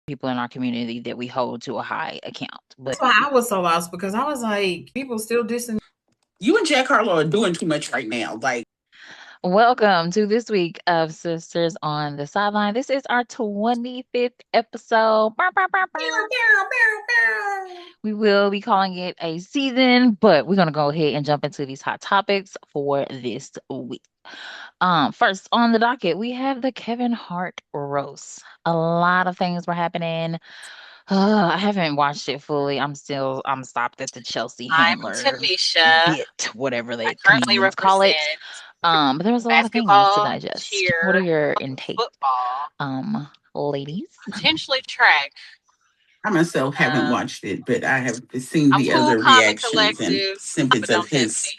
people in our community that we hold to a high account. But That's why I was so lost because I was like, people still dissing. You and Jack Harlow are doing too much right now. Like, welcome to this week of Sisters on the Sideline. This is our 25th episode. Bow, bow, bow, bow. We will be calling it a season, but we're going to go ahead and jump into these hot topics for this week. First on the docket, we have the Kevin Hart roast. A lot of things were happening. I haven't watched it fully. I'm stopped at the Chelsea I'm Handler Tanisha. bit, whatever I the currently comedians call it. represent But there was a lot of things to basketball, digest. What are cheer, your intake, football, ladies? potentially track. I myself haven't Um, watched it, but I have seen I'm the cool, other calm, and reactions and collective, snippets but of don't test me his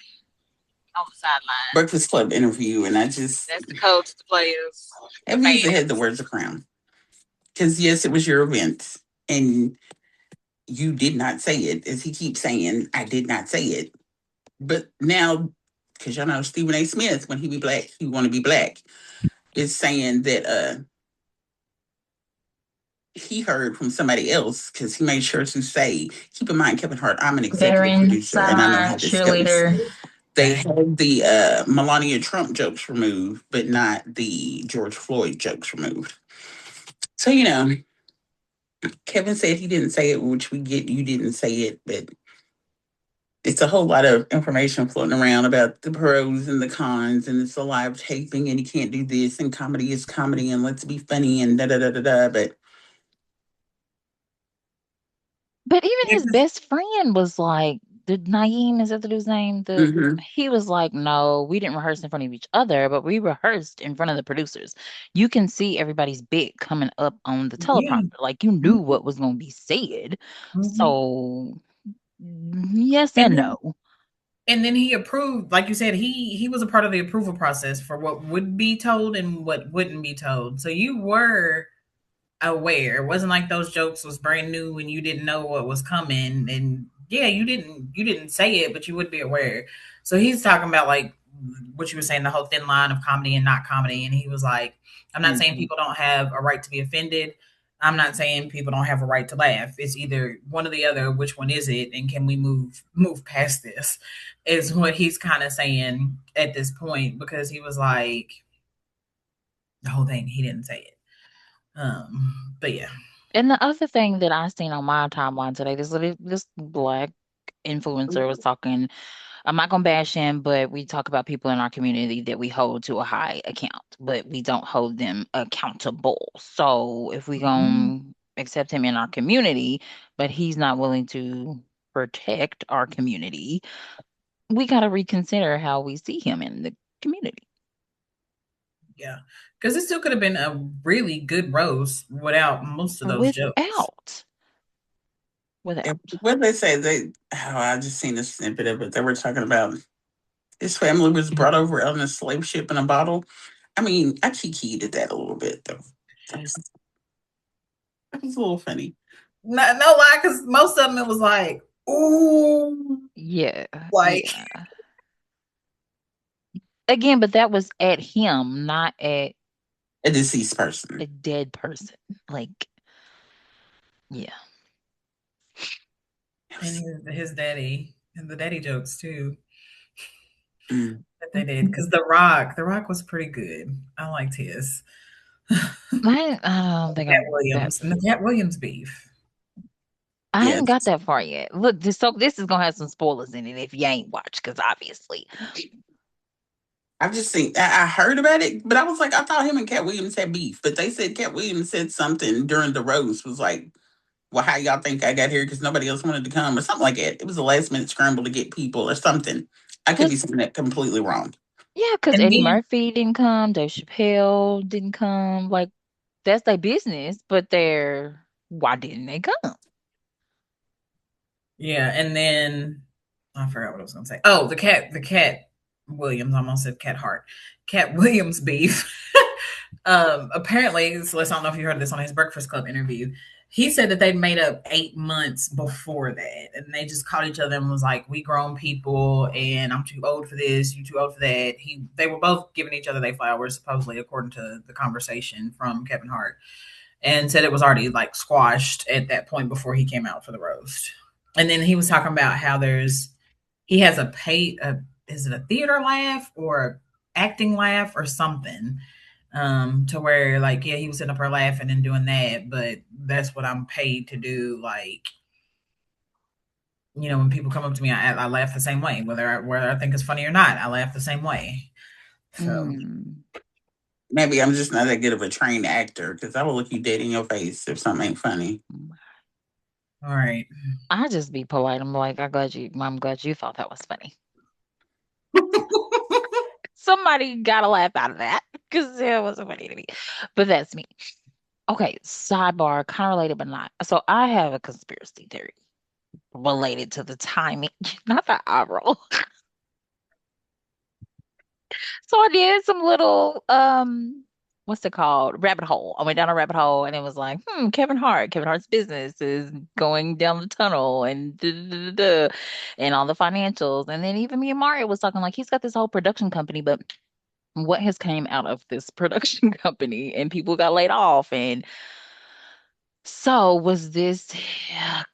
on the sideline. Breakfast Club interview, and I just That's the coach, the players, the at least it had the fans. words of crown. Because yes, it was your event, and you did not say it, as he keeps saying. I did not say it, but now, because y'all know Stephen A. Smith, when he be black, he want to be black, is saying that he heard from somebody else because he made sure to say, keep in mind, Kevin Hart, I'm an executive Veteran, producer and I know sideline, how this goes. cheerleader. They had the Melania Trump jokes removed, but not the George Floyd jokes removed. So, Kevin said he didn't say it, which we get you didn't say it, but it's a whole lot of information floating around about the pros and the cons, and it's a live taping, and he can't do this, and comedy is comedy, and let's be funny, and da da da da da. But But even his best friend was like, the Naeem, is that the dude's name? mhm. He was like, no, we didn't rehearse in front of each other, but we rehearsed in front of the producers. You can see everybody's bit coming up on the Yeah. teleprompter. Like you knew what was going to be said. Mhm. So yes And and then, no. and then he approved, like you said, he was a part of the approval process for what would be told and what wouldn't be told. So you were aware. It wasn't like those jokes was brand new and you didn't know what was coming. And yeah, you didn't say it, but you would be aware. So he's talking about like what you were saying, the whole thin line of comedy and not comedy. And he was like, I'm not saying Mhm. people don't have a right to be offended. I'm not saying people don't have a right to laugh. It's either one or the other. Which one is it? And can we move past this? Is what he's kind of saying at this point because he was like the whole thing. He didn't say it. But yeah. And the other thing that I seen on my timeline today, this black influencer was talking. I'm not gonna bash him, but we talk about people in our community that we hold to a high account, but we don't hold them accountable. So if we Mhm. gonna accept him in our community, but he's not willing to protect our community, we gotta reconsider how we see him in the community. Yeah, because it still could have been a really good roast without most of those jokes. Without, without. What did they say? I just seen a snippet of it. They were talking about his family was brought over on a slave ship in a bottle. I mean, I kikied at that a little bit though. That was a little funny. No, no lie, because most of them it was like, ooh, Yeah, like yeah. Again, but that was at him, not at A deceased a person. dead person. Like, yeah. and his daddy and the daddy jokes too Mm. that they did. Because the Rock was pretty good. I liked his. I don't think Cat I'm that. Williams and the Cat Williams beef. I ain't got Yes. that far yet. Look, this is gonna have some spoilers in it if you ain't watched, because obviously, I've just seen, I heard about it, but I was like, I thought him and Cat Williams had beef. But they said Cat Williams said something during the roast, was like, well, how y'all think I got here? Because nobody else wanted to come, or something like that. It was a last minute scramble to get people, or something. I could be cause saying that completely wrong. yeah, cause And Eddie then Murphy didn't come, Dave Chappelle didn't come. Like that's their business, but they're why didn't they come? yeah, and then I forgot what I was gonna say. Oh, the Cat Williams, I almost said Cat Hart. Cat Williams beef. Apparently, so I don't know if you heard this on his Breakfast Club interview. He said that they'd made up 8 months before that, and they just called each other and was like, "We grown people, and I'm too old for this. You too old for that." They were both giving each other their flowers, supposedly according to the conversation from Kevin Hart. and said it was already like squashed at that point before he came out for the roast. And then he was talking about how he has is it a theater laugh or a acting laugh or something, to where like, yeah, he was sitting up there laughing and doing that, but that's what I'm paid to do. Like, when people come up to me, I laugh the same way, whether I think it's funny or not. I laugh the same way. So maybe I'm just not that good of a trained actor because I will look you dead in your face if something ain't funny. All right. I just be polite. I'm like, I'm glad you thought that was funny. Somebody got a laugh out of that because it wasn't funny to me. But that's me. Okay, sidebar, kind of related, but not. So I have a conspiracy theory related to the timing, not the eye roll. So I did some little what's it called? Rabbit hole. I went down a rabbit hole and it was like, Kevin Hart's business is going down the tunnel and and all the financials. And then even me and Mario was talking like he's got this whole production company, but what has came out of this production company and people got laid off and so was this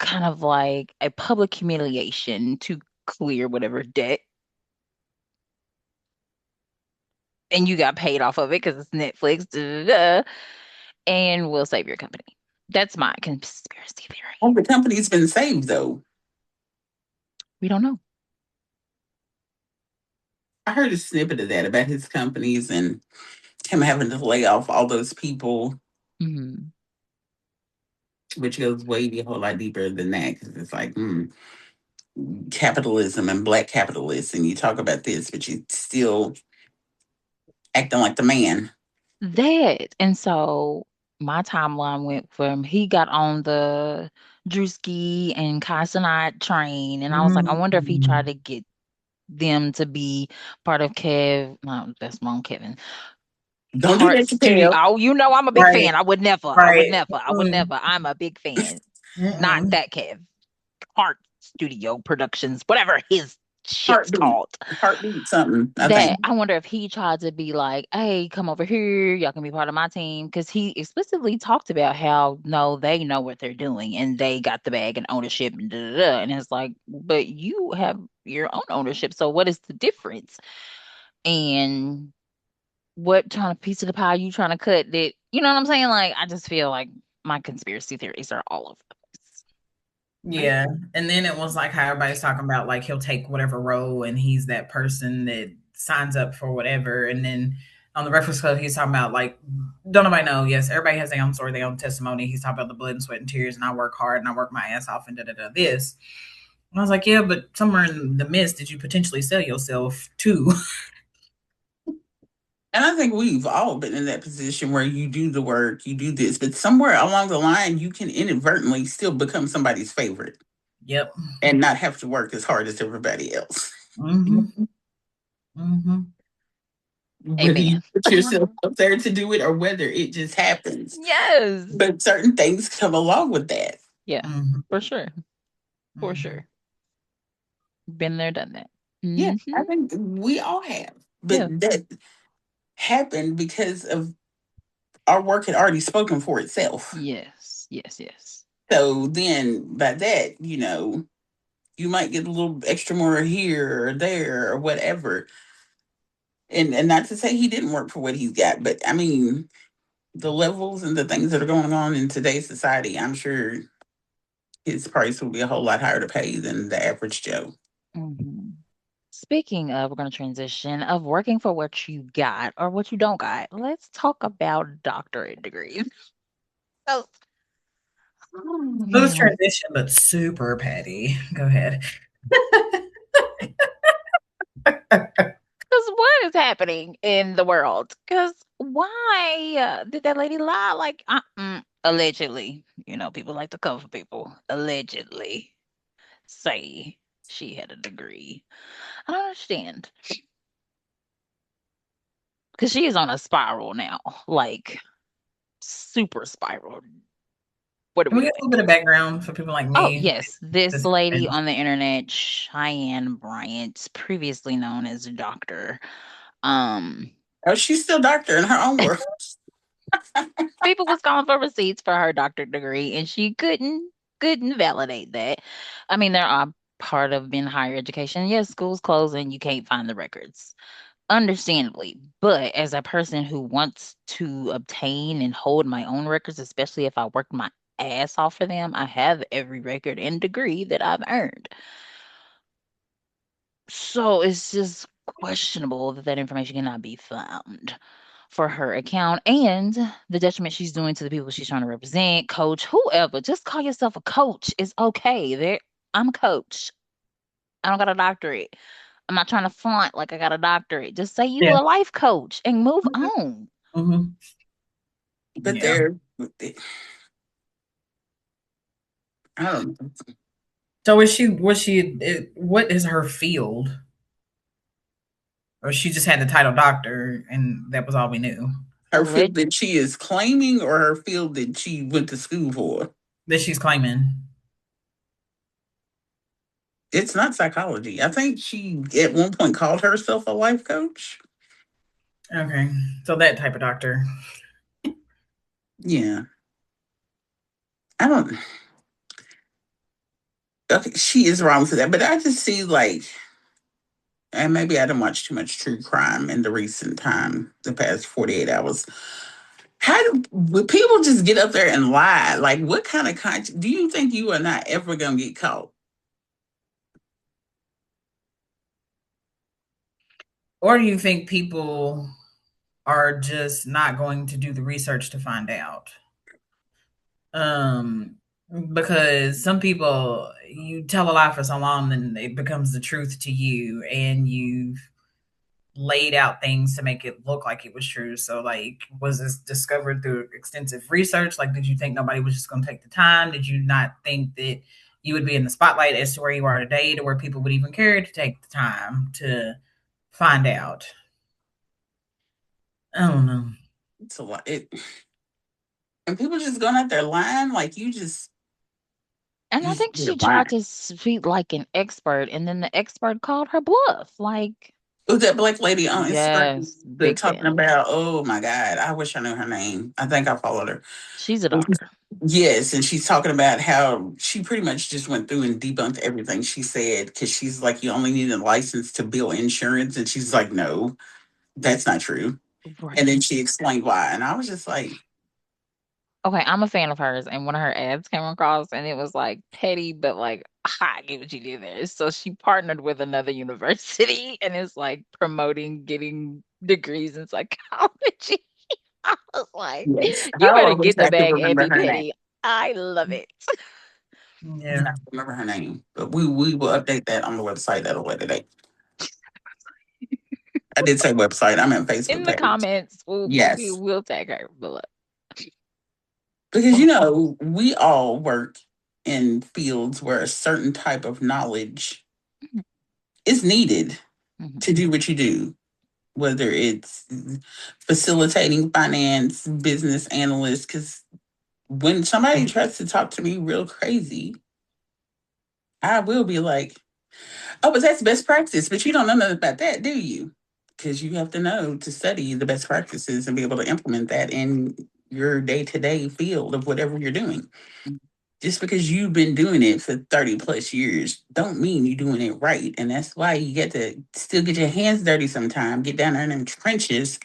kind of like a public humiliation to clear whatever debt and you got paid off of it because it's Netflix, and we'll save your company. That's my conspiracy theory. Well, the company's been saved, though. We don't know. I heard a snippet of that about his companies and him having to lay off all those people, which goes way a whole lot deeper than that because it's like, capitalism and black capitalists, and you talk about this, but you still acting like the man. That. And so my timeline went from he got on the Drewski and Kai Cenat train, and I was like, I wonder if he tried to get them to be part of no, that's wrong, Kevin. Don't do Heart that to Studio. Kev. Oh, I'm a big Right. fan. I would never. Right. I'm a big fan. Not that Kev. Heart Studio Productions, whatever his shit's called. Heartbeat something. I wonder if he tried to be like, hey, come over here, y'all can be part of my team. Because he explicitly talked about how no, they know what they're doing and they got the bag and ownership and da da da. And it's like, but you have your own ownership. So what is the difference? And what kind of piece of the pie you trying to cut that, you know what I'm saying? Like, I just feel like my conspiracy theories are all over the place. Yeah. And then it was like how everybody's talking about like he'll take whatever role and he's that person that signs up for whatever. And then on the Breakfast Club, he's talking about like, don't nobody know. Yes, everybody has their own story, their own testimony. He's talking about the blood and sweat and tears, and I work hard and I work my ass off and da da da this. And I was like, yeah, but somewhere in the midst, did you potentially sell yourself to? And I think we've all been in that position where you do the work, you do this, but somewhere along the line, you can inadvertently still become somebody's favorite. Yep. And not have to work as hard as everybody else. Mm-hmm. Mm-hmm. Whether you put yourself up there to do it or whether it just happens. Yes. But certain things come along with that. Yeah, for sure. For sure. Been there, done that. Yeah, I think we all have. But that happened because of our work had already spoken for itself. Yes, yes, yes. So then by that, you might get a little extra more here or there or whatever. And not to say he didn't work for what he's got, but I mean, the levels and the things that are going on in today's society, I'm sure his price will be a whole lot higher to pay than the average Joe. Speaking of, we're going to transition of working for what you got or what you don't got. Let's talk about doctorate degrees. So, Smooth transition, but super petty. Go ahead. Because what is happening in the world? Because why did that lady lie? Like, allegedly, people like to cover people. Allegedly, say she had a degree. I don't understand. Because she is on a spiral now, like super spiral. What do Can we we get a little bit of background for people like me? Oh, yes. This lady on the internet, Cheyenne Bryant, previously known as Doctor. Oh, she's still doctor in her own world. People was calling for receipts for her doctorate degree, and she couldn't validate that. I mean, there are part of being higher education. Yes, schools close and you can't find the records, understandably. But as a person who wants to obtain and hold my own records, especially if I worked my ass off for them, I have every record and degree that I've earned. So it's just questionable that that information cannot be found for her account and the detriment she's doing to the people she's trying to represent, coach, whoever. Just call yourself a coach. It's okay. I'm a coach. I don't got a doctorate. I'm not trying to flaunt like I got a doctorate. Just say you Yeah. a life coach and move on. Mm-hmm. But Yeah. I don't know. So what is her field? Or she just had the title doctor and that was all we knew? Her field that she is claiming or her field that she went to school for? That she's claiming. It's not psychology. I think she at one point called herself a life coach. Okay. So that type of doctor. Yeah. I don't. Okay, she is wrong for that, but I just see like, and maybe I didn't watch too much true crime in the recent time, the past 48 hours. Would people just get up there and lie? Like, what kind of do you think you are not ever going to get caught? Or do you think people are just not going to do the research to find out? Um, because some people, you tell a lie for so long, then it becomes the truth to you, and you've laid out things to make it look like it was true. So, like, was this discovered through extensive research? Like, did you think nobody was just going to take the time? Did you not think that you would be in the spotlight as to where you are today, to where people would even care to take the time to find out? I don't know. It's a lot. And people just going out there lying, like you just. And I think she tried to speak like an expert, and then the expert called her bluff. Like, it was that black lady on Instagram yes, that big talking fan. about, oh my God, I wish I knew her name. I think I followed her. She's a doctor. Yes, and she's talking about how she pretty much just went through and debunked everything she said because she's like, you only need a license to bill insurance. And she's like, no, that's not true. Right. And then she explained why. And I was just like, Okay, I'm a fan of hers, and one of her ads came across, and it was like petty, but like, I get what you did there. So she partnered with another university, and it's like promoting getting degrees in psychology. I was like, yes, you how I better wish get the I could bag and remember be her name. petty. I love it. Yeah. I remember her name, but we will update that on the website at a later date. I did say website. I meant Facebook In the page. comments, Yes. we'll tag her below. Because, you know, we all work in fields where a certain type of knowledge is needed to do what you do, whether it's facilitating finance, business analyst. Because when somebody tries to talk to me real crazy, I will be like, oh, but that's best practice. But you don't know nothing about that, do you? Because you have to know to study the best practices and be able to implement that in your day-to-day field of whatever you're doing. Just because you've been doing it for 30 plus years don't mean you're doing it right. And that's why you get to still get your hands dirty sometime, get down there in them trenches,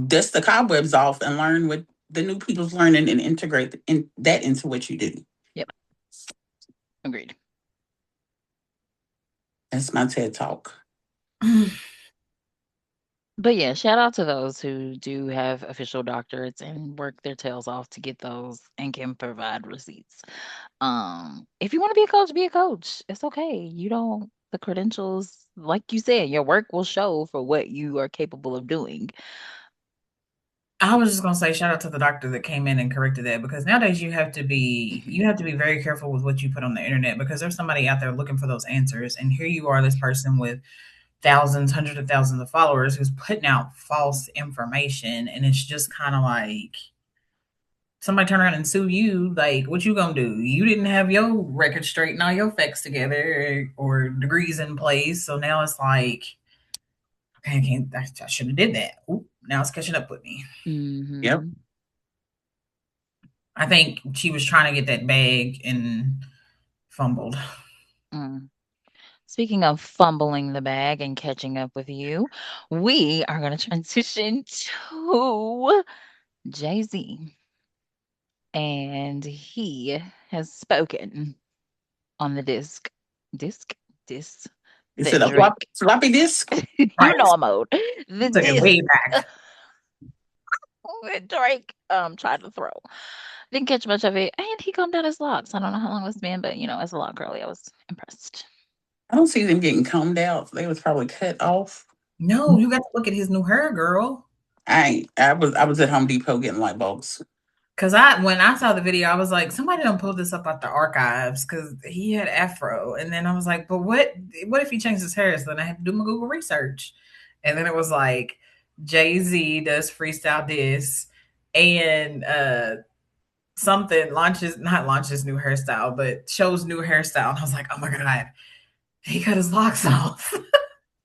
dust the cobwebs off and learn what the new people's learning and integrate that into what you do. Yep. Agreed. That's my TED talk. But yeah, shout out to those who do have official doctorates and work their tails off to get those and can provide receipts. If you want to be a coach, be a coach. It's okay. You don't the credentials, like you said, your work will show for what you are capable of doing. I was just gonna say shout out to the doctor that came in and corrected that, because nowadays you have to be very careful with what you put on the internet, because there's somebody out there looking for those answers, and here you are, this person with thousands, hundreds of thousands of followers who's putting out false information, and it's just kind of like somebody turn around and sue you. Like, what you gonna do? You didn't have your record straight and all your facts together or degrees in place, so now it's like, okay, I can't. I should have did that. Oop, now it's catching up with me. Mm-hmm. Yep. I think she was trying to get that bag and fumbled. Mm. Speaking of fumbling the bag and catching up with you, we are going to transition to Jay-Z. And he has spoken on the disc, disc Is that it a Drake, floppy disk? you Right. know I'm old, the Took it way disc back. that Drake tried to throw. Didn't catch much of it, and he combed down his locks. I don't know how long it's been, but as a lock girly, I was impressed. I don't see them getting combed out. They was probably cut off. No, you got to look at his new hair, girl. I was at Home Depot getting light bulbs. Cause when I saw the video, I was like, somebody don't pull this up out the archives because he had afro, and then I was like, but what if he changed his hair? So then I had to do my Google research, and then it was like Jay-Z does freestyle this, and something launches not launches new hairstyle, but shows new hairstyle, and I was like, oh my god, he cut his locks off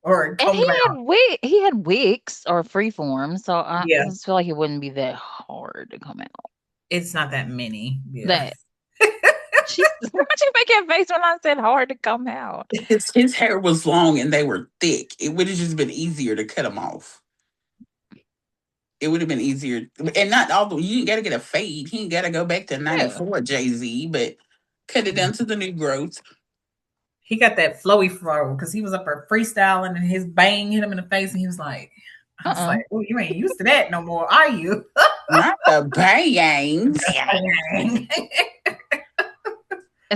or And combed them out. he had wigs or freeform, so I Yeah, just feel like it wouldn't be that hard to come out. it's not that many. Yeah. That she's why'd you make that face when I said hard to come out? His hair was long and they were thick. It would have just been easier to cut them off. It would have been easier, and not all the you got to get a fade. He ain't got to go back to Yeah. '94 Jay-Z, but cut it down to the new growth. He got that flowy flow because he was up there freestyling and his bang hit him in the face, and he was like, I was like, oh, you ain't used to that no more, are you? Not the bangs. Bang.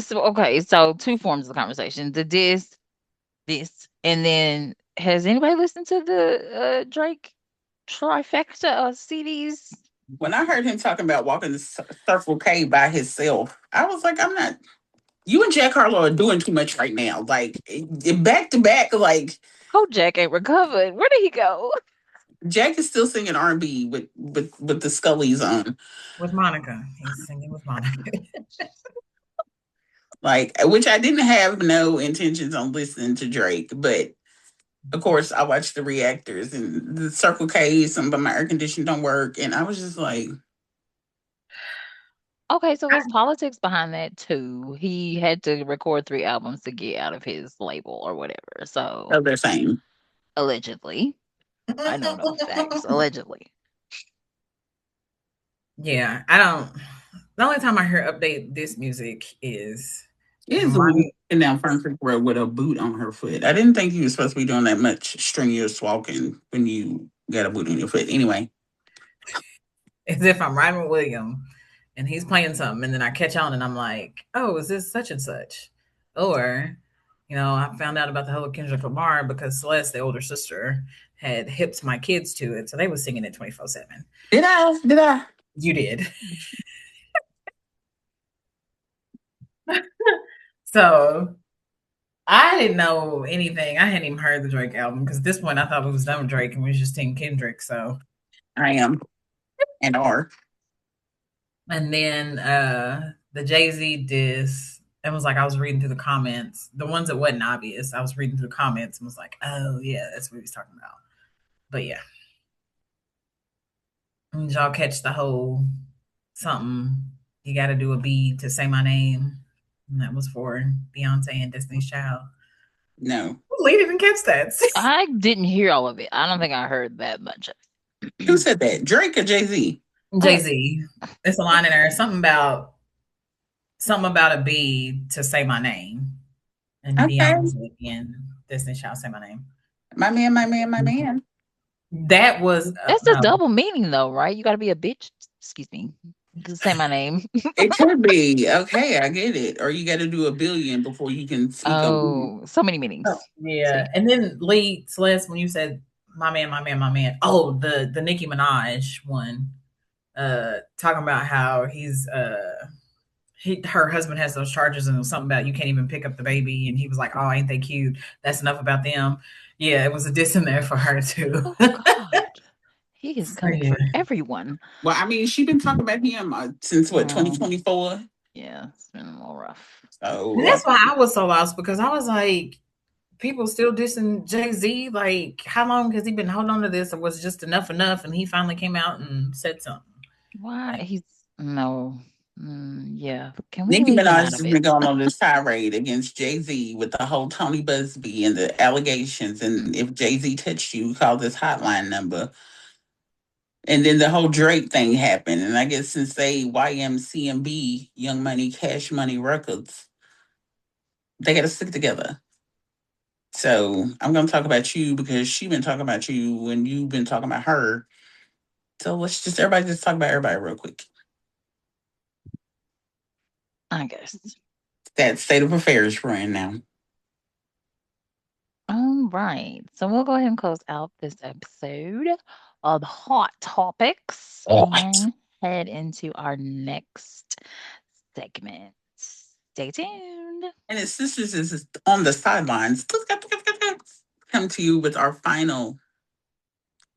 So okay, so two forms of conversation: the this, and then has anybody listened to the Drake trifecta of CDs? When I heard him talking about walking the Circle K by himself, I was like, I'm not. You and Jack Harlow are doing too much right now. Like back to back, like Oh, Jack ain't recovered. Where did he go? Jack is still singing R&B with the Scullies on. With Monica. He's singing with Monica. Like, which I didn't have no intentions on listening to Drake, but of course I watched the reactors and the Circle K, some of my air conditioning don't work, and I was just like, Okay, so there's politics behind that too. He had to record 3 albums to get out of his label or whatever. So oh, they're saying. allegedly, I know no facts. Allegedly. Yeah, I don't. The only time I hear update this music is Is a woman Money. walking down Fern Creek Road with a boot on her foot. I didn't think you were supposed to be doing that much strenuous walking when you got a boot on your foot. Anyway, As if I'm riding with William and he's playing something, and then I catch on and I'm like, oh, is this such and such? Or, I found out about the whole Kendrick Lamar because Celeste, the older sister, had hipped my kids to it. So they were singing it 24/7. did I? Did I? You did. So I didn't know anything. I hadn't even heard the Drake album because at this point I thought we was done with Drake and we was just Team Kendrick. So, I am and are. and then the Jay-Z diss, it was like I was reading through the comments, the ones that wasn't obvious. I was reading through the comments and was like, oh yeah, that's what he was talking about. But yeah, did y'all catch the whole something? You got to do a bead to say my name, and that was for Beyonce and Destiny's Child. No. Lee didn't catch that. I didn't hear all of it. I don't think I heard that much of it. Who said that? Drake or Jay-Z? Jay-Z. It's a line in there. Something about a bead to say my name. And Okay. Beyonce and Destiny's Child say my name. My man, my man, my man. That was That's a double meaning though, right? You got to be a bitch. Excuse me. To say my name. It could be. Okay, I get it. Or you got to do a billion before you can speak on. So many meanings. Oh, yeah. See. And then Lee Celeste, when you said my man, my man, my man. Oh, the Nicki Minaj one. Talking about how her husband has those charges and it was something about you can't even pick up the baby, and he was like, oh, ain't they cute? That's enough about them. Yeah, it was a diss in there for her too. Oh God. He is coming for everyone. Well, I mean, she's been talking about him since 2024? Yeah, it's been a little rough. So and that's why I was so lost, because I was like, people still dissing Jay-Z. Like, how long has he been holding on to this? Or was just enough? And he finally came out and said something. Why? Like, No. Yeah. Can we Nicki leave him Minaj out has of it? been going on this tirade against Jay-Z with the whole Tony Busby and the allegations. And if Jay-Z touched you, call this hotline number. And then the whole Drake thing happened. And I guess since they YMCMB, Young Money, Cash Money Records, they got to stick together. So I'm going to talk about you because she been talking about you and you've been talking about her. So let's just, everybody just talk about everybody real quick. I guess. That state of affairs we're in now. All right. So we'll go ahead and close out this episode of Hot Topics and head into our next segment. Stay tuned. And his sisters is on the sidelines. Come to you with our final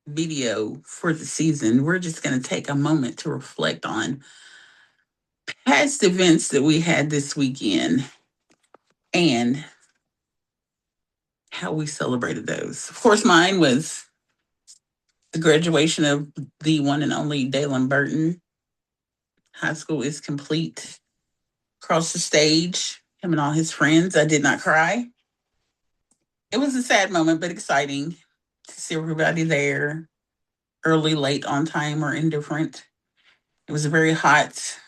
video for the season. We're just going to take a moment to reflect on past events that we had this weekend and how we celebrated those. Of course, mine was the graduation of the one and only Dalen Burton. High school is complete. Across the stage, him and all his friends. I did not cry. It was a sad moment, but exciting to see everybody there, early, late, on time, or indifferent. It was very hot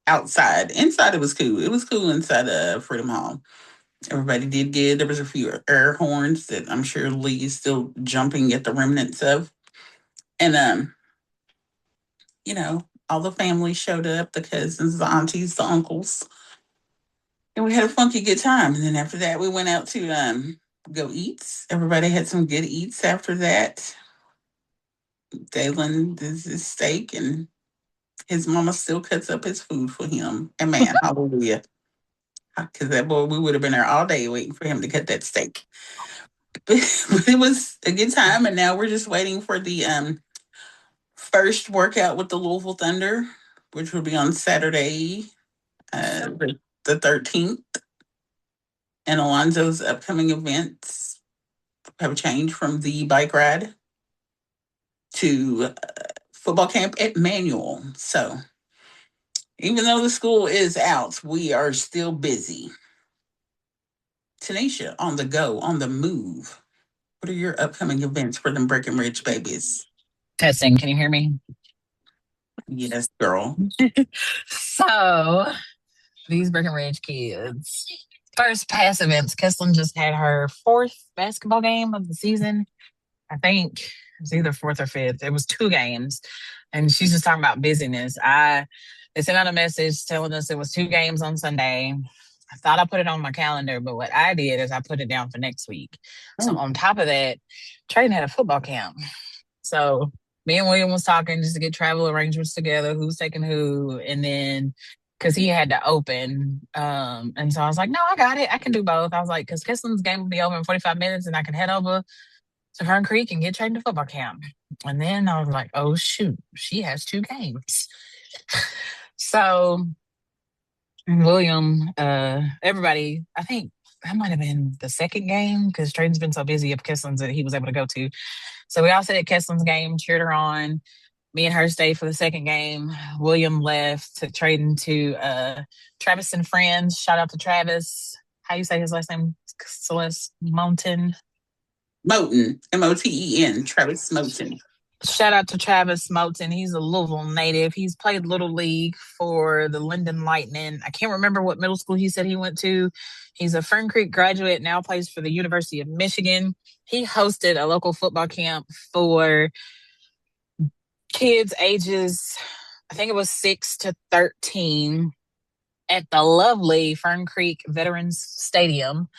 outside. Inside, it was cool. It was cool inside Freedom Hall. Everybody did good. There was a few air horns that I'm sure Lee is still jumping at the remnants of. And all the family showed up, the cousins, the aunties, the uncles. And we had a funky good time. And then after that we went out to go eat. Everybody had some good eats after that. Dalen did his steak and his mama still cuts up his food for him. And man, hallelujah. Because that boy, we would have been there all day waiting for him to cut that steak. But it was a good time, and now we're just waiting for the first workout with the Louisville Thunder, which will be on Saturday, the 13th. And Alonzo's upcoming events have changed from the bike ride to football camp at Manual. So even though the school is out, we are still busy. Tanisha, on the go, on the move. What are your upcoming events for them Breckenridge babies? Testing. Can you hear me? Yes, girl. So, these Breckenridge kids. First pass events. Kesslin just had her fourth basketball game of the season. I think it was either fourth or fifth. It was 2 games. And she's just talking about busyness. They sent out a message telling us it was 2 games on Sunday. I thought I put it on my calendar, but what I did is I put it down for next week. So on top of that, Trayden had a football camp. So me and William was talking just to get travel arrangements together, who's taking who, and then because he had to open. And so I was like, no, I got it. I can do both. I was like, because Kisslin's game will be over in 45 minutes and I can head over to Fern Creek and get Trayden to football camp. And then I was like, oh, shoot, she has 2 games. So William, everybody, I think that might have been the second game because Trayden's been so busy at Kisslin's that he was able to go to. So we all sat at Kesslin's game, cheered her on. Me and her stayed for the second game. William left to Trayden to Travis and Friends. Shout out to Travis. How you say his last name? Celeste Moten. Moten, Moten, Travis Moten. Shout out to Travis Moten. He's a Louisville native. He's played Little League for the Linden Lightning. I can't remember what middle school he said he went to. He's a Fern Creek graduate, now plays for the University of Michigan. He hosted a local football camp for kids ages, I think it was 6 to 13 at the lovely Fern Creek Veterans Stadium.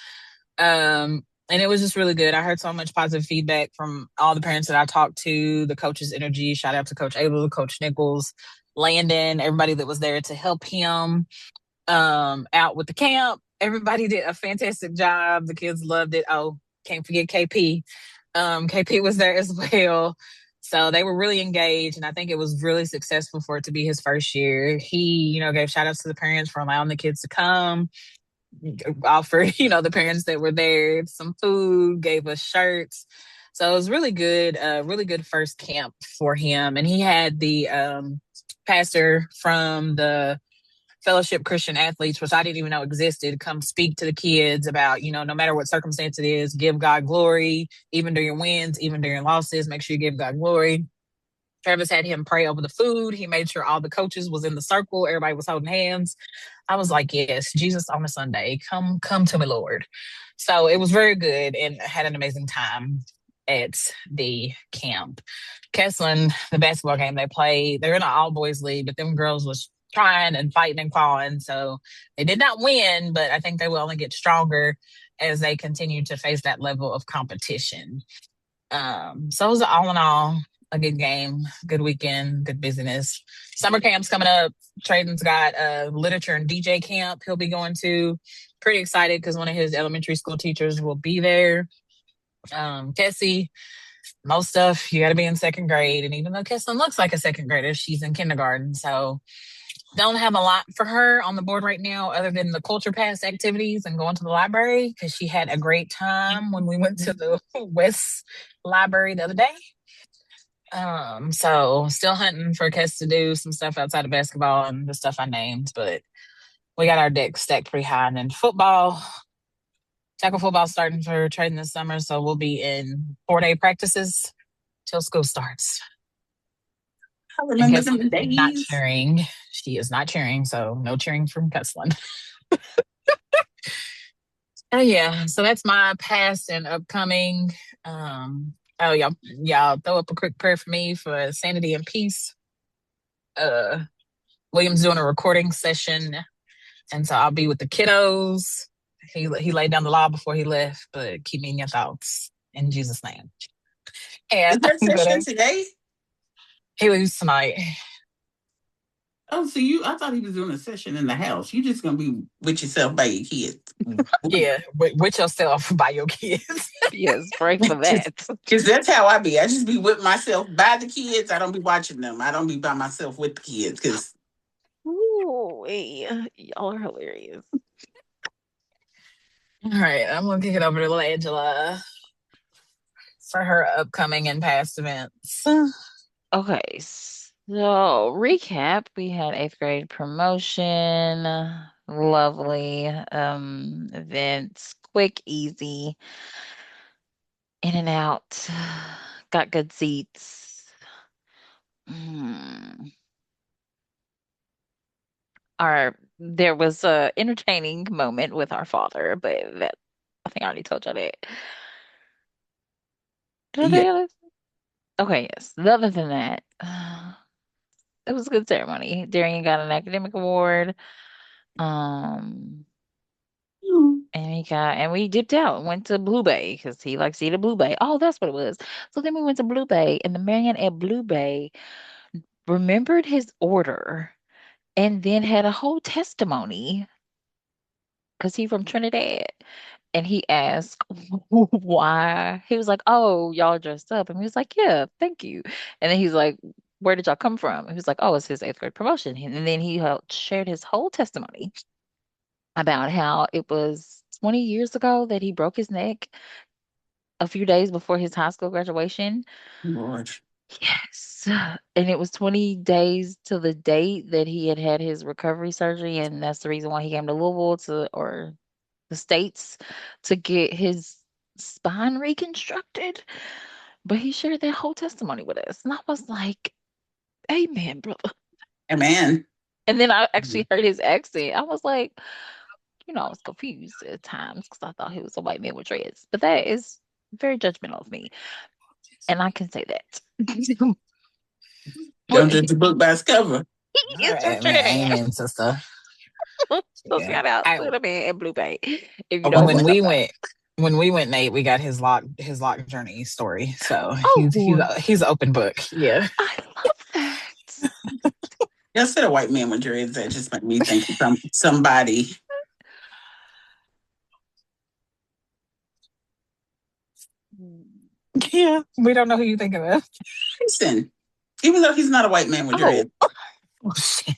And it was just really good. I heard so much positive feedback from all the parents that I talked to, the coach's energy. Shout out to Coach Abel, Coach Nichols, Landon, everybody that was there to help him out with the camp. Everybody did a fantastic job. The kids loved it. Oh, can't forget KP. KP was there as well. So they were really engaged, and I think it was really successful for it to be his first year. He, gave shout outs to the parents for allowing the kids to come, offered, the parents that were there some food, gave us shirts. So it was really good first camp for him. And he had the pastor from the Fellowship Christian Athletes, which I didn't even know existed, come speak to the kids about, no matter what circumstance it is, give God glory, even during wins, even during losses, make sure you give God glory. Travis had him pray over the food. He made sure all the coaches was in the circle. Everybody was holding hands. I was like, yes, Jesus on a Sunday. Come to me, Lord. So it was very good and had an amazing time at the camp. Kesslin, the basketball game they played, they're in an all boys league, but them girls was trying and fighting and clawing. So they did not win, but I think they will only get stronger as they continue to face that level of competition. So it was all in all a good game, good weekend, good business. Summer camp's coming up. Traden's got a literature and DJ camp he'll be going to. Pretty excited because one of his elementary school teachers will be there. Kessie, most stuff you got to be in second grade, and even though Kesson looks like a second grader, she's in kindergarten, so don't have a lot for her on the board right now other than the culture pass activities and going to the library because she had a great time when we went to the West Library the other day. So still hunting for Kes to do some stuff outside of basketball and the stuff I named, but we got our deck stacked pretty high. And then tackle football starting for Traden this summer, so we'll be in 4-day practices till school starts. I remember them Not days. cheering. She is not cheering, so no cheering from Kesslin. Yeah, so that's my past and upcoming. Y'all throw up a quick prayer for me for sanity and peace. William's doing a recording session, and so I'll be with the kiddos. He laid down the law before he left, but keep me in your thoughts in Jesus' name. Is And there session today? he leaves tonight. Oh, so I thought he was doing a session in the house. You just gonna be with yourself by your kids. Yeah, with yourself by your kids. Yes, pray for that. Because that's how I be. I just be with myself by the kids. I don't be watching them. I don't be by myself with the kids because Ooh, y'all are hilarious. All right, I'm gonna kick it over to little Angela for her upcoming and past events. Okay, so recap, we had 8th grade promotion, lovely events, quick, easy, in and out, got good seats. There was a entertaining moment with our father, but that I think I already told y'all that. Did I tell yeah, y'all this? Okay, yes. Other than that, it was a good ceremony. Darian got an academic award. Um, and we dipped out and went to Blue Bay because he likes to eat at Blue Bay. Oh, that's what it was. So then we went to Blue Bay, and the man at Blue Bay remembered his order and then had a whole testimony because he's from Trinidad. And he asked why. He was like, "Oh, y'all dressed up." And he was like, "Yeah, thank you." And then he's like, "Where did y'all come from?" And he was like, "Oh, it's his 8th grade promotion." And then he shared his whole testimony about how it was 20 years ago that he broke his neck a few days before his high school graduation. Lord. Yes. And it was 20 days to the date that he had had his recovery surgery. And that's the reason why he came to Louisville or the States to get his spine reconstructed. But he shared that whole testimony with us. And I was like, amen, brother. Amen. And then I actually heard his accent. I was like, I was confused at times because I thought he was a white man with dreads. But that is very judgmental of me. And I can say that. Don't judge the book by its cover. He is from Trinidad. Amen, sister. So shout out I, to the man in Blue Bay. If you Oh, know when what we I'm about. went, Nate, we got his lock journey story. So Oh, he's an open book. Yeah. I love that. Y'all said a white man with dreads. That just made me think of somebody. Yeah, we don't know who you think of. Listen, even though he's not a white man with dreads. Oh, shit.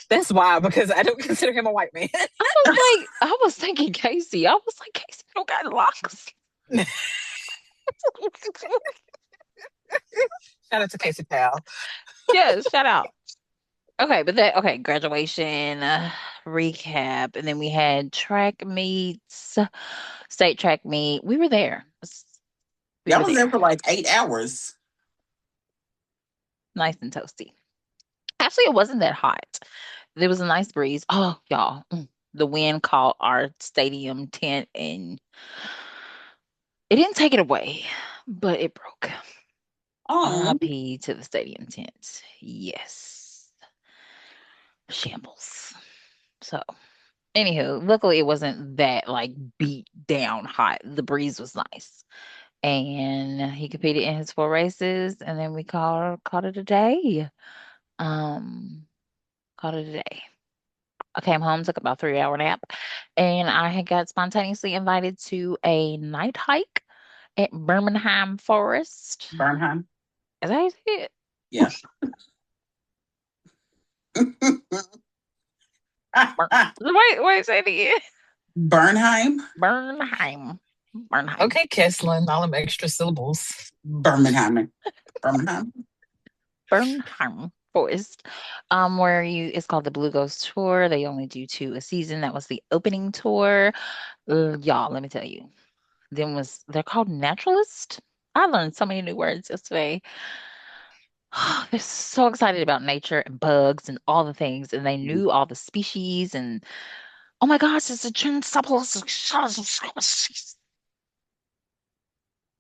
That's wild because I don't consider him a white man. I was thinking Casey. I was like, Casey don't got locks. Shout out to Casey Pal. Yes, shout out. Okay, but that okay, graduation recap, and then we had track meets, state track meet. We were there. We Y'all were was there there, for like 8 hours. nice and toasty. Actually, it wasn't that hot. There was a nice breeze. Oh, y'all, the wind caught our stadium tent, and it didn't take it away, but it broke Oh, RIP to the stadium tent. Yes, shambles. So. Anywho, luckily it wasn't that like beat down hot. The breeze was nice. And he competed in his 4 races and then we called it a day. Um Called it a day. I came home, took about 3 hour nap, and I had got spontaneously invited to a night hike at Birmingham Forest. Bernheim. Is that how you say it? Yeah. Wait, say it again. Bernheim. Bernheim. Bernheim. Okay, Kesslin, all them extra syllables. Birmingham. Birmingham. Bernheim Forest, where you it's called the Blue Ghost Tour. They only do two a season. That was the opening tour. Y'all, let me tell you. Then was they're called naturalist. I learned so many new words yesterday. They're so excited about nature and bugs and all the things, and they knew all the species and oh my gosh, it's a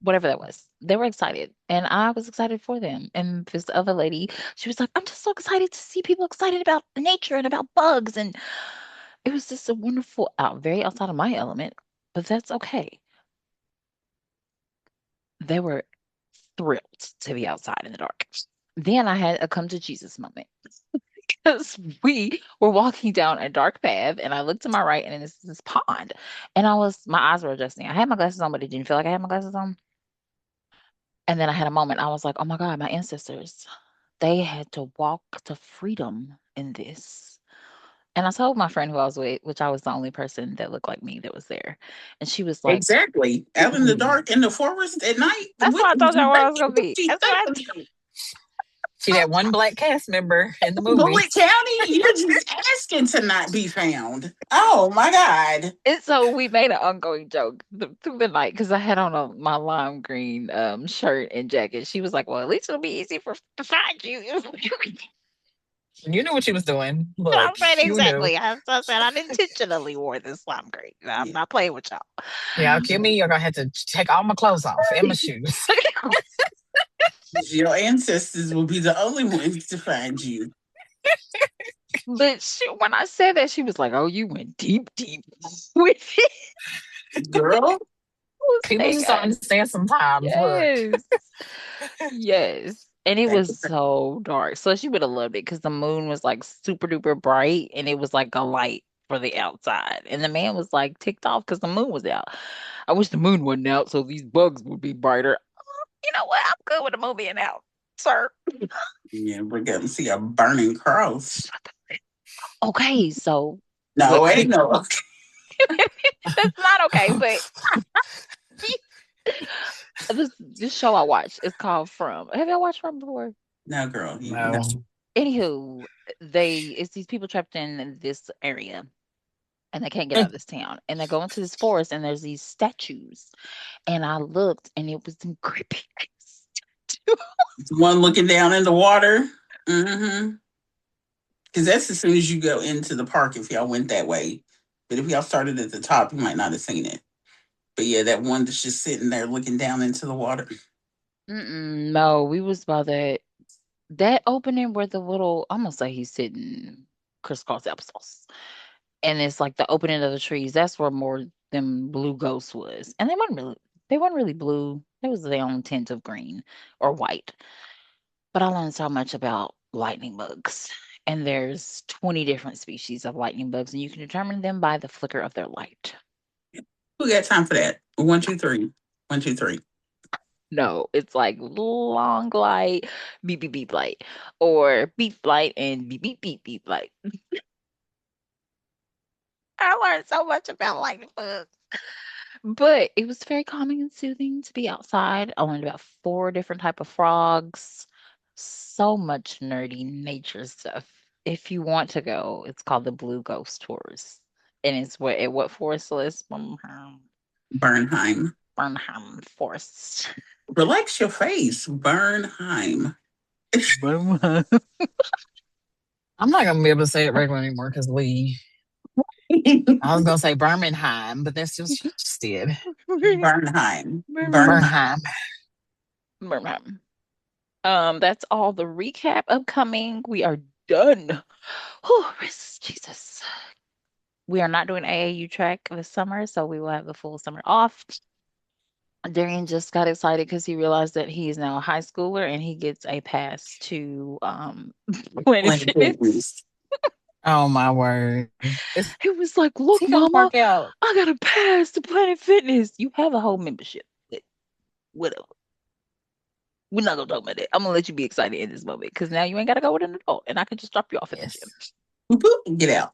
whatever that was. They were excited, and I was excited for them. And this other lady, she was like, "I'm just so excited to see people excited about nature and about bugs." And it was just a wonderful out, very outside of my element, but that's okay. They were thrilled to be outside in the dark. Then I had a come to Jesus moment because we were walking down a dark path, and I looked to my right, and then this pond, and my eyes were adjusting. I had my glasses on, but it didn't feel like I had my glasses on. And then I had a moment. I was like, oh my God, my ancestors, they had to walk to freedom in this. And I told my friend who I was with, which I was the only person that looked like me that was there. And she was like, Exactly. Out in the dark in the forest at night. that's What why I told y'all where I was going to what be. you That's why. think? See that one black cast member in the movie. Bullitt County, you're just asking to not be found. Oh my God. And so we made an ongoing joke through the night because I had on my lime green shirt and jacket. She was like, well, at least it'll be easy to find you. You knew what you was doing. I Look, said you knew. exactly. I said I intentionally wore this lime green. I'm Yeah. not playing with y'all. Yeah, kill me. You're gonna have to take all my clothes off and my shoes. Your ancestors will be the only ones to find you. But when I said that, she was like, "Oh, you went deep, deep with it." Girl. I was People like, just don't understand sometimes. Look. yes, yes. And it was so dark. So she would have loved it because the moon was like super duper bright and it was like a light for the outside. And the man was like ticked off because the moon was out. I wish the moon wasn't out so these bugs would be brighter. You know what? I'm good with the moon being out, sir. Yeah, we're gonna see a burning cross. Okay, so what? No, ain't no. That's not okay, but this show I watched is called From. Have y'all watched From before? No, girl. No. No. Anywho, it's these people trapped in this area and they can't get out of Mm. this town. And they go into this forest and there's these statues. And I looked and it was them creepy One looking down in the water. Mm-hmm. Because that's as soon as you go into the park if y'all went that way. But if y'all started at the top, you might not have seen it. But yeah, that one that's just sitting there looking down into the water. No, we was by that opening where the little I'm gonna say he's sitting crisscross applesauce. And it's like the opening of the trees. That's where more them blue ghosts was. And they weren't really blue. It was their own tint of green or white. But I learned so much about lightning bugs. And there's 20 different species of lightning bugs, and you can determine them by the flicker of their light. Who got time for that? 1, 2, 3. 1, 2, 3. No, it's like long light, beep beep beep light, or beep light and beep beep beep beep light. I learned so much about lightning bugs. But it was very calming and soothing to be outside. I learned about 4 different type of frogs. So much nerdy nature stuff. If you want to go, it's called the Blue Ghost Tours. And it's what forest list? Bernheim. Bernheim Forest. Relax your face. Bernheim. Bernheim. I'm not gonna be able to say it regular anymore because we. I was gonna say Birmingham, but that's just she just did. Bernheim. Bernheim. Bernheim. Bernheim. Bernheim. That's all the recap upcoming. We are done. Oh, Jesus. We are not doing AAU track this summer, so we will have the full summer off. Darian just got excited because he realized that he is now a high schooler and he gets a pass to Planet Planet Fitness. Fitness. Oh my word! He was like, Is "Look, he gonna Mama, work out? I got a pass to Planet Fitness. You have a whole membership. Whatever. We're not gonna talk about that. I'm gonna let you be excited in this moment because now you ain't gotta go with an adult, and I can just drop you off at the gym. Yes. Get out.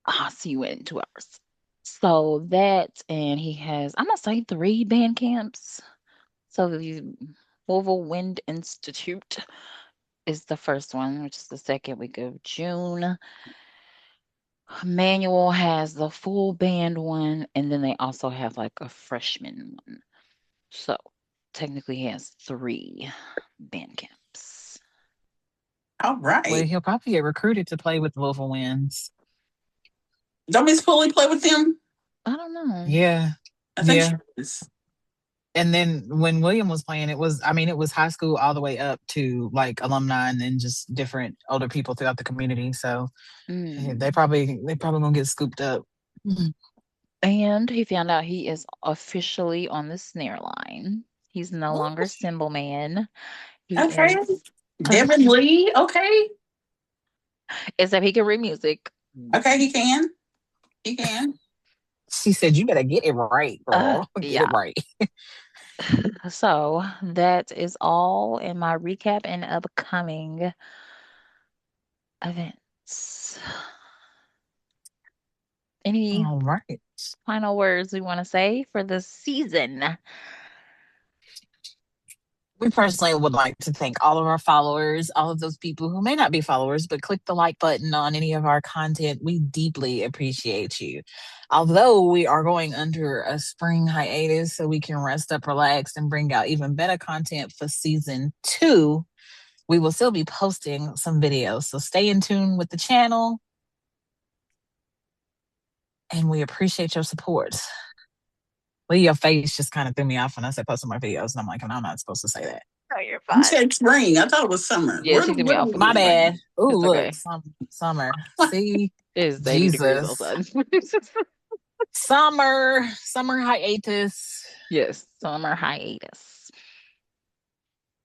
I'll see you in 2 hours. So that, and he has, I'm gonna say 3 band camps. So the Louisville Wind Institute is the first one, which is the second week of June. Manual has the full band one, and then they also have like a freshman one. So technically, he has 3 band camps. All Well, right. he'll probably get recruited to play with Louisville Winds. Don't Miss Pulley play with them? I don't know. Yeah. I think she Yeah. is. And then when William was playing, it was high school all the way up to like alumni and then just different older people throughout the community. So they probably gonna get scooped up. And he found out he is officially on the snare line. He's no longer cymbal man. He Okay. is Devin Lee. Okay. except he can read music. Okay, he can. He can. She said, "You better get it right, girl. Get Yeah. it right." So that is all in my recap and upcoming events. Any All right. final words we want to say for the season? We personally would like to thank all of our followers, all of those people who may not be followers, but click the like button on any of our content. We deeply appreciate you. Although we are going under a spring hiatus so we can rest up, relax, and bring out even better content for season 2, we will still be posting some videos. So stay in tune with the channel. And we appreciate your support. Well, your face just kind of threw me off when I said post more videos. And I'm like, I'm not supposed to say that. Oh, you're You fine. said spring. I thought it was summer. Yeah, she threw me off with My the spring. bad. Ooh, It's look, okay. summer. See, It's 80 degrees Jesus. outside. Summer hiatus. Yes, summer hiatus.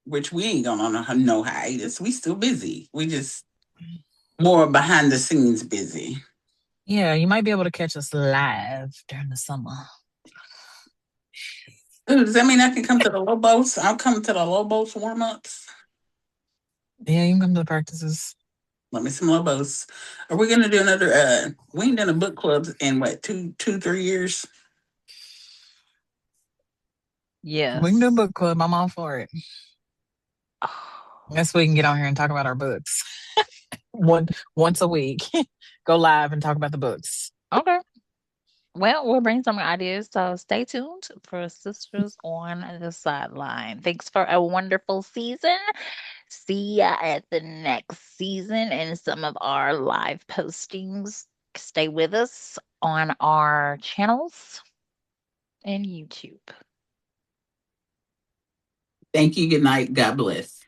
Which we ain't going on no hiatus. We still busy. We just more behind the scenes busy. Yeah, you might be able to catch us live during the summer. Ooh, does that mean I can come to the Lobos? I'll come to the Lobos warm ups. Yeah, you can come to the practices. Let me some Lobos. Are we gonna do another we ain't done a book club in what, 3 years? Yes. We can do a book club. I'm all for it. Oh. Guess we can get on here and talk about our books. Once a week. Go live and talk about the books. Okay. Well, we'll bring some ideas, so stay tuned for Sisters on the Sideline. Thanks for a wonderful season. See ya at the next season and some of our live postings. Stay with us on our channels and YouTube. Thank you. Good night. God bless.